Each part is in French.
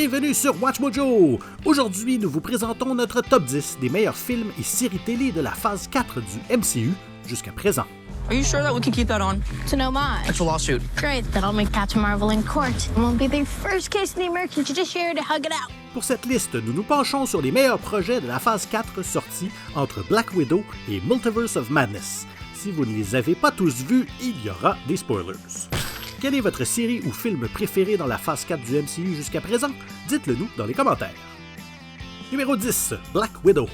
bienvenue sur Watch Mojo! Aujourd'hui, nous vous présentons notre top 10 des meilleurs films et séries télé de la phase 4 du MCU jusqu'à présent. Are you sure that we can keep that on? To no mind. It's a lawsuit. Great, that'll make Captain Marvel in court. It won't be the first case in the American judiciary to hug it out. Pour cette liste, nous nous penchons sur les meilleurs projets de la phase 4 sortis entre Black Widow et Multiverse of Madness. Si vous ne les avez pas tous vus, il y aura des spoilers. Quelle est votre série ou film préféré dans la phase 4 du MCU jusqu'à présent? Dites-le nous dans les commentaires. Numéro 10, Black Widow.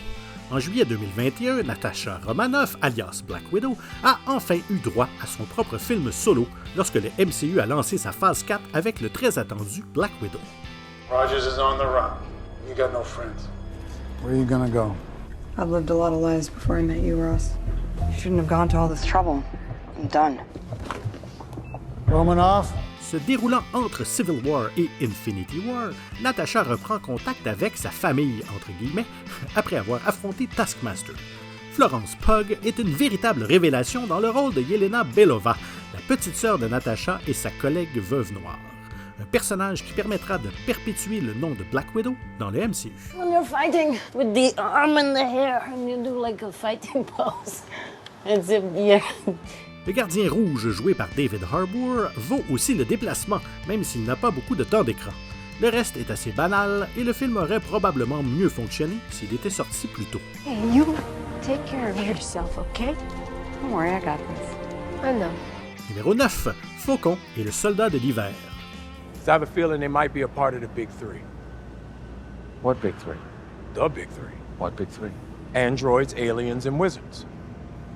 En juillet 2021, Natasha Romanoff, alias Black Widow, a enfin eu droit à son propre film solo lorsque le MCU a lancé sa phase 4 avec le très attendu Black Widow. Rogers is on the run. You got no friends. Where are you gonna go? I've lived a lot of lives before I met you, Ross. You shouldn't have gone to all this trouble. I'm done. Romanoff? Se déroulant entre Civil War et Infinity War, Natasha reprend contact avec sa famille, entre guillemets, après avoir affronté Taskmaster. Florence Pugh est une véritable révélation dans le rôle de Yelena Belova, la petite sœur de Natasha et sa collègue veuve noire. Un personnage qui permettra de perpétuer le nom de Black Widow dans le MCU. When you're fighting with the arm and the hair, and you do like a fighting pose. It's yeah. Le gardien rouge, joué par David Harbour, vaut aussi le déplacement, même s'il n'a pas beaucoup de temps d'écran. Le reste est assez banal et le film aurait probablement mieux fonctionné s'il était sorti plus tôt. Hey, you take care of yourself, okay? Don't worry, I got this. I know. Numéro 9, Faucon et le soldat de l'hiver. I have a feeling they might be a part of the big three. What big three? The big three. What big three? Androids, aliens, and wizards.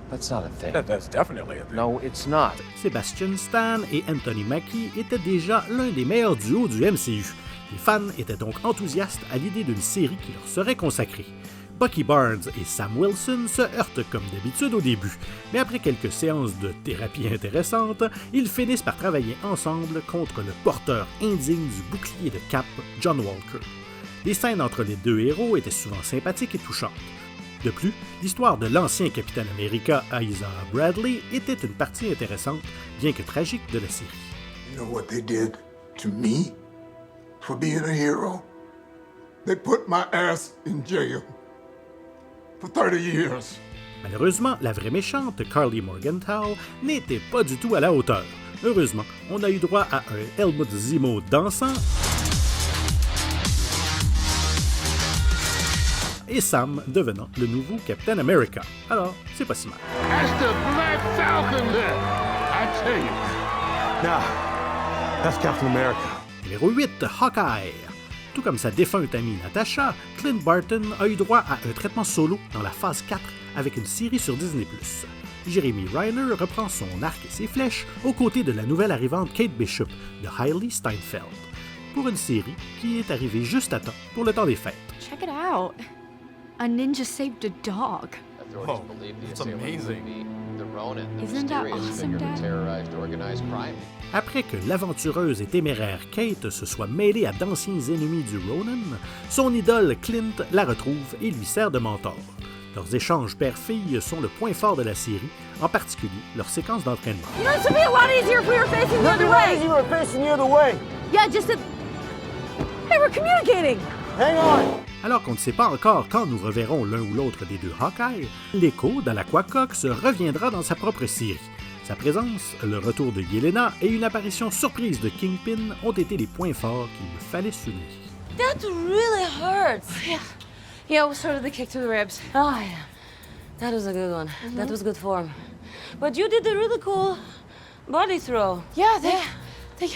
That's not a thing. That's definitely a thing. No, it's not. Sebastian Stan et Anthony Mackie étaient déjà l'un des meilleurs duos du MCU. Les fans étaient donc enthousiastes à l'idée d'une série qui leur serait consacrée. Bucky Barnes et Sam Wilson se heurtent comme d'habitude au début, mais après quelques séances de thérapie intéressantes, ils finissent par travailler ensemble contre le porteur indigne du bouclier de Cap, John Walker. Les scènes entre les deux héros étaient souvent sympathiques et touchantes. De plus, l'histoire de l'ancien Capitaine America, Isaiah Bradley, était une partie intéressante, bien que tragique, de la série. You know what they did to me for being a hero? They put my ass in jail for 30 years. Malheureusement, la vraie méchante, Carly Morgenthau, n'était pas du tout à la hauteur. Heureusement, on a eu droit à un Helmut Zemo dansant et Sam devenant le nouveau Captain America. Alors, c'est pas si mal. That's the Black Falcon there, I tell you. Nah, that's Captain America. Numéro 8, Hawkeye. Tout comme sa défunte amie Natasha, Clint Barton a eu droit à un traitement solo dans la phase 4 avec une série sur Disney+. Jeremy Renner reprend son arc et ses flèches aux côtés de la nouvelle arrivante Kate Bishop de Hailey Steinfeld, pour une série qui est arrivée juste à temps pour le temps des fêtes. Check it out. A ninja saved a dog. Whoa, that's amazing. Isn't that awesome, Dad? Après que l'aventureuse et téméraire Kate se soit mêlée à d'anciens ennemis du Ronin, son idole Clint la retrouve et lui sert de mentor. Leurs échanges père-fille sont le point fort de la série, en particulier leur séquence d'entraînement. You know, this would be a lot easier if we were facing the other way. You were facing the other way. Yeah, just that. Hey, we're communicating. Hang on. Alors qu'on ne sait pas encore quand nous reverrons l'un ou l'autre des deux Hawkeye, l'écho d'Alaqua Cox reviendra dans sa propre série. Sa présence, le retour de Yelena et une apparition surprise de Kingpin ont été les points forts qu'il me fallait souligner. That really hurts. Yeah, it was sort of the kick to the ribs. Oh, yeah. That was a good one. That was good form. But you did a really cool body throw. Yeah, they.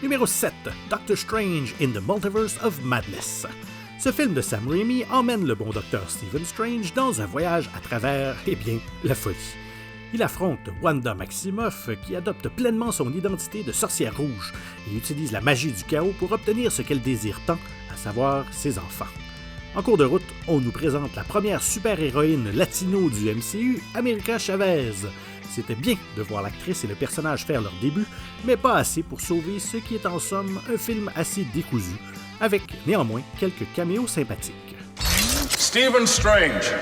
Numéro 7, Doctor Strange in the Multiverse of Madness. Ce film de Sam Raimi emmène le bon docteur Stephen Strange dans un voyage à travers, eh bien, la folie. Il affronte Wanda Maximoff qui adopte pleinement son identité de sorcière rouge et utilise la magie du chaos pour obtenir ce qu'elle désire tant, à savoir ses enfants. En cours de route, on nous présente la première super-héroïne latino du MCU, America Chavez. C'était bien de voir l'actrice et le personnage faire leur début, mais pas assez pour sauver ce qui est en somme un film assez décousu, avec néanmoins quelques caméos sympathiques. Stephen Strange.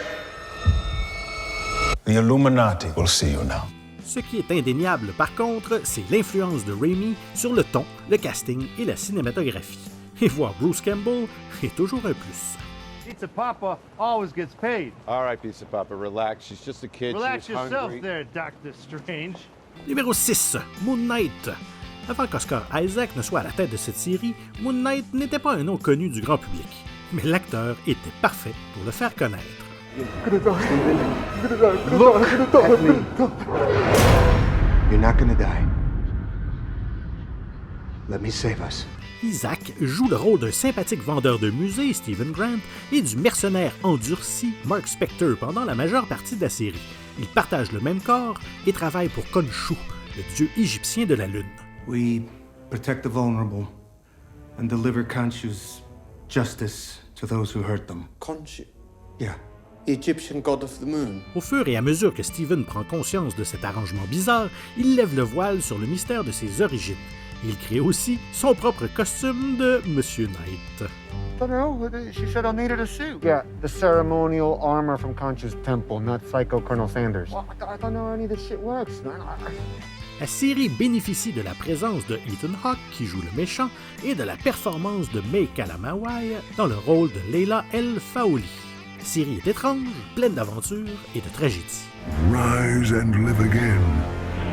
The Illuminati will see you now. Ce qui est indéniable par contre, c'est l'influence de Raimi sur le ton, le casting et la cinématographie. et voir Bruce Campbell est toujours un plus. Pizza Papa always gets paid. All right, Pizza Papa, relax. She's just a kid. Relax She was yourself hungry. there, Doctor Strange. Numéro 6, Moon Knight. Avant qu'Oscar Isaac ne soit à la tête de cette série, Moon Knight n'était pas un nom connu du grand public, mais l'acteur était parfait pour le faire connaître. You're not gonna die. Let me save us. Isaac joue le rôle d'un sympathique vendeur de musée, Stephen Grant, et du mercenaire endurci, Mark Spector, pendant la majeure partie de la série. Ils partagent le même corps et travaillent pour Khonshu, le dieu égyptien de la lune. We protect the vulnerable and deliver Khonshu's justice to those who hurt them. Khonshu? Yeah. The Egyptian god of the moon. Au fur et à mesure que Stephen prend conscience de cet arrangement bizarre, il lève le voile sur le mystère de ses origines. Il crée aussi son propre costume de Monsieur Knight. I don't know. She said I needed a suit. Yeah, the ceremonial armor from Khonshu's temple, not Psycho Colonel Sanders. Well, I don't know how any of this shit works, man. La série bénéficie de la présence de Ethan Hawke, qui joue le méchant, et de la performance de May Calamawai dans le rôle de Leila El Faouli. La série est étrange, pleine d'aventures et de tragédies. Rise and live again,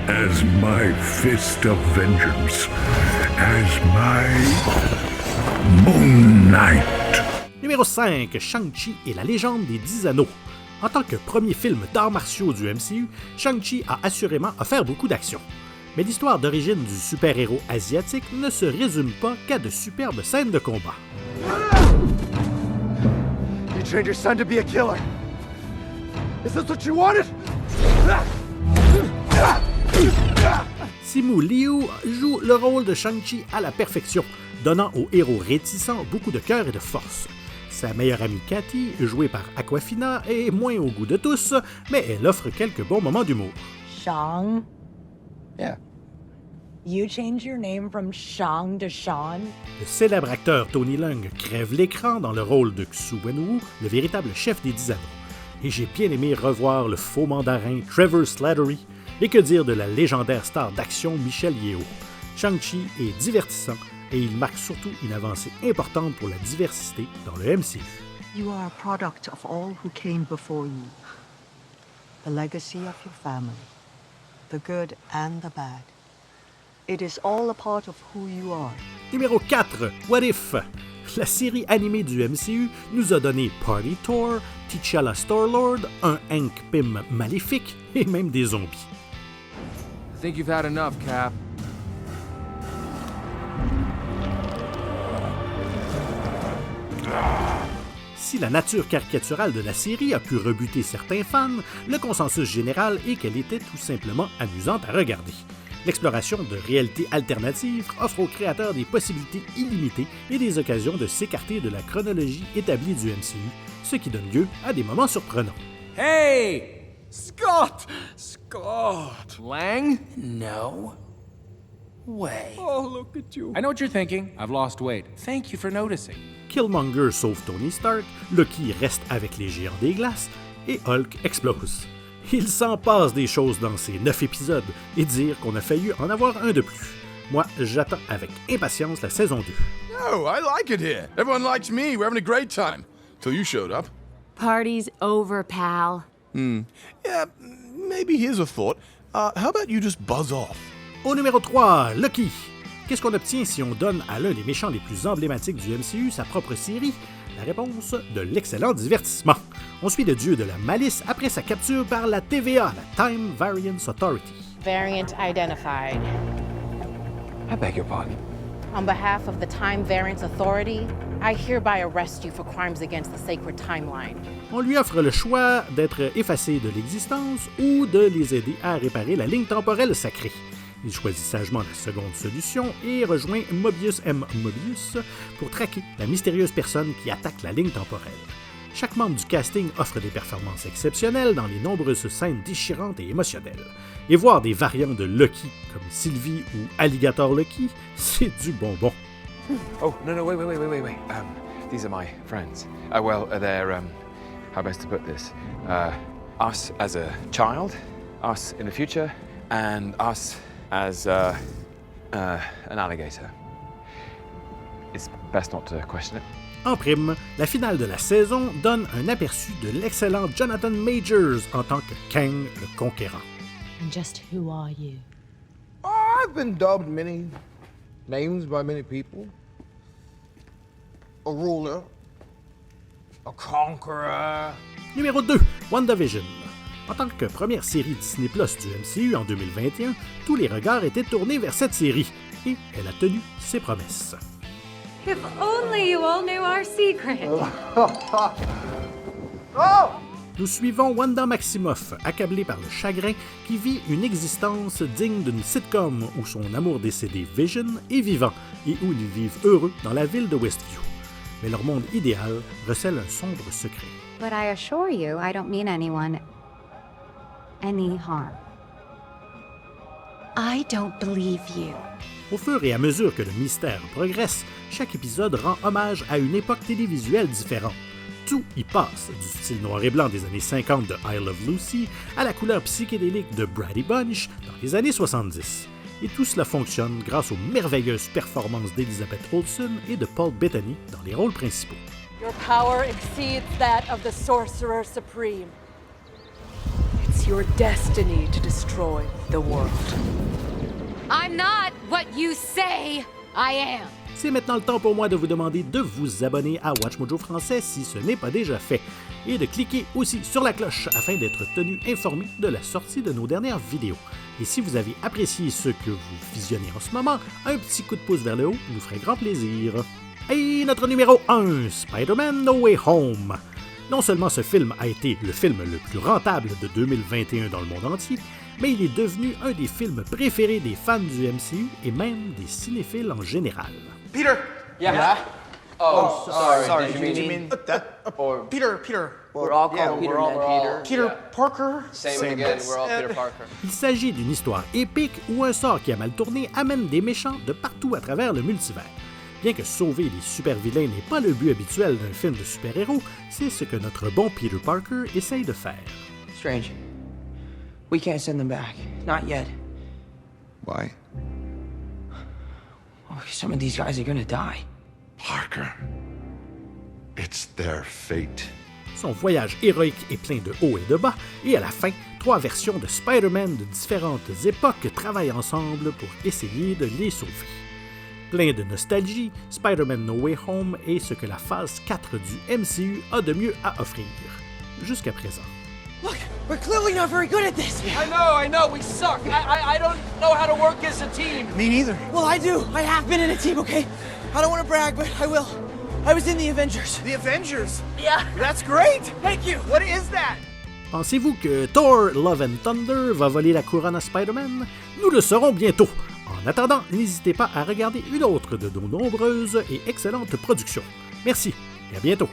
as my fist of vengeance, as my Moon Knight. Numéro 5, Shang-Chi et la légende des 10 anneaux. En tant que premier film d'arts martiaux du MCU, Shang-Chi a assurément offert beaucoup d'action. Mais l'histoire d'origine du super-héros asiatique ne se résume pas qu'à de superbes scènes de combat. You trained your son to be a killer. Is this what you wanted? Simu Liu joue le rôle de Shang-Chi à la perfection, donnant au héros réticent beaucoup de cœur et de force. Sa meilleure amie Cathy, jouée par Aquafina, est moins au goût de tous, mais elle offre quelques bons moments d'humour. Shang? Yeah. You changed your name from Shang to Sean? Le célèbre acteur Tony Leung crève l'écran dans le rôle de Xu Wenwu, le véritable chef des 10 anneaux. Et j'ai bien aimé revoir le faux mandarin Trevor Slattery, et que dire de la légendaire star d'action Michelle Yeoh. Shang-Chi est divertissant et il marque surtout une avancée importante pour la diversité dans le MCU. You are a product of all who came before you. The legacy of your family, the good and the bad. It is all a part of who you are. Numéro 4, What If? La série animée du MCU nous a donné Party Thor, T'Challa Star-Lord, un Hank Pym maléfique et même des zombies. I think you've had enough, Cap. Si la nature caricaturale de la série a pu rebuter certains fans, le consensus général est qu'elle était tout simplement amusante à regarder. L'exploration de réalités alternatives offre aux créateurs des possibilités illimitées et des occasions de s'écarter de la chronologie établie du MCU, ce qui donne lieu à des moments surprenants. Hey! Scott! Scott! Lang? No way. Oh, look at you. I know what you're thinking. I've lost weight. Thank you for noticing. Killmonger sauve Tony Stark, Loki reste avec les géants des glaces et Hulk explose. Il s'en passe des choses dans ces 9 épisodes et dire qu'on a failli en avoir un de plus. Moi, j'attends avec impatience la saison 2. No, I like it here. Everyone likes me. We're having a great time. Till you showed up. Party's over, pal. Yeah, maybe here's a thought. How about you just buzz off? Au numéro 3, Loki. Qu'est-ce qu'on obtient si on donne à l'un des méchants les plus emblématiques du MCU sa propre série? La réponse, de l'excellent divertissement. On suit le dieu de la malice après sa capture par la TVA, la Time Variance Authority. Variant identified. I beg your pardon. On behalf of the Time Variance Authority, I hereby arrest you for crimes against the sacred timeline. On lui offre le choix d'être effacé de l'existence ou de les aider à réparer la ligne temporelle sacrée. Il choisit sagement la seconde solution et rejoint Mobius M. Mobius pour traquer la mystérieuse personne qui attaque la ligne temporelle. Chaque membre du casting offre des performances exceptionnelles dans les nombreuses scènes déchirantes et émotionnelles. Et voir des variantes de Loki comme Sylvie ou Alligator Loki, c'est du bonbon. Oh, no, wait. These are my friends. They're, how best to put this? Us as a child, us in the future, and us as an alligator. it's best not to question it. En prime, la finale de la saison donne un aperçu de l'excellent Jonathan Majors en tant que Kang le Conquérant. And just who are you? I've been dubbed many names by many people. A ruler, a conqueror. Numéro 2, WandaVision. En tant que première série Disney+ du MCU en 2021, tous les regards étaient tournés vers cette série, et elle a tenu ses promesses. If only you all knew our secret. Nous suivons Wanda Maximoff, accablée par le chagrin, qui vit une existence digne d'une sitcom où son amour décédé Vision est vivant et où ils vivent heureux dans la ville de Westview. Mais leur monde idéal recèle un sombre secret. But I assure you, I don't mean anyone any harm. I don't believe you. Au fur et à mesure que le mystère progresse, chaque épisode rend hommage à une époque télévisuelle différente. Tout y passe, du style noir et blanc des années 50 de I Love Lucy à la couleur psychédélique de Brady Bunch dans les années 70. Et tout cela fonctionne grâce aux merveilleuses performances d'Elizabeth Olsen et de Paul Bettany dans les rôles principaux. Your power exceeds that of the Sorcerer Supreme. It's your destiny to destroy the world. I'm not what you say I am. C'est maintenant le temps pour moi de vous demander de vous abonner à WatchMojo Français si ce n'est pas déjà fait, et de cliquer aussi sur la cloche afin d'être tenu informé de la sortie de nos dernières vidéos. Et si vous avez apprécié ce que vous visionnez en ce moment, un petit coup de pouce vers le haut nous ferait grand plaisir. Et notre numéro 1, Spider-Man No Way Home. Non seulement ce film a été le film le plus rentable de 2021 dans le monde entier, mais il est devenu un des films préférés des fans du MCU et même des cinéphiles en général. Peter! Yeah? Oh, sorry. Did you mean that? Peter. We're all called Peter. Peter Parker? Same again, we're all Peter Parker. Il s'agit d'une histoire épique où un sort qui a mal tourné amène des méchants de partout à travers le multivers. Bien que sauver les super-vilains n'est pas le but habituel d'un film de super-héros, c'est ce que notre bon Peter Parker essaye de faire. Strange. We can't send them back. Not yet. Why? Oh, some of these guys are gonna die. Parker. It's their fate. Son voyage héroïque est plein de hauts et de bas, et à la fin, 3 versions de Spider-Man de différentes époques travaillent ensemble pour essayer de les sauver. Plein de nostalgie, Spider-Man No Way Home est ce que la phase 4 du MCU a de mieux à offrir, jusqu'à présent. Look, we're clearly not very good at this. I know, we suck. I don't know how to work as a team. Me neither. Well, I do. I have been in a team, okay? I don't want to brag, but I will. I was in the Avengers. The Avengers? Yeah. That's great. Thank you. What is that? Pensez-vous que Thor Love and Thunder va voler la couronne à Spider-Man? Nous le saurons bientôt. En attendant, n'hésitez pas à regarder une autre de nos nombreuses et excellentes productions. Merci et à bientôt.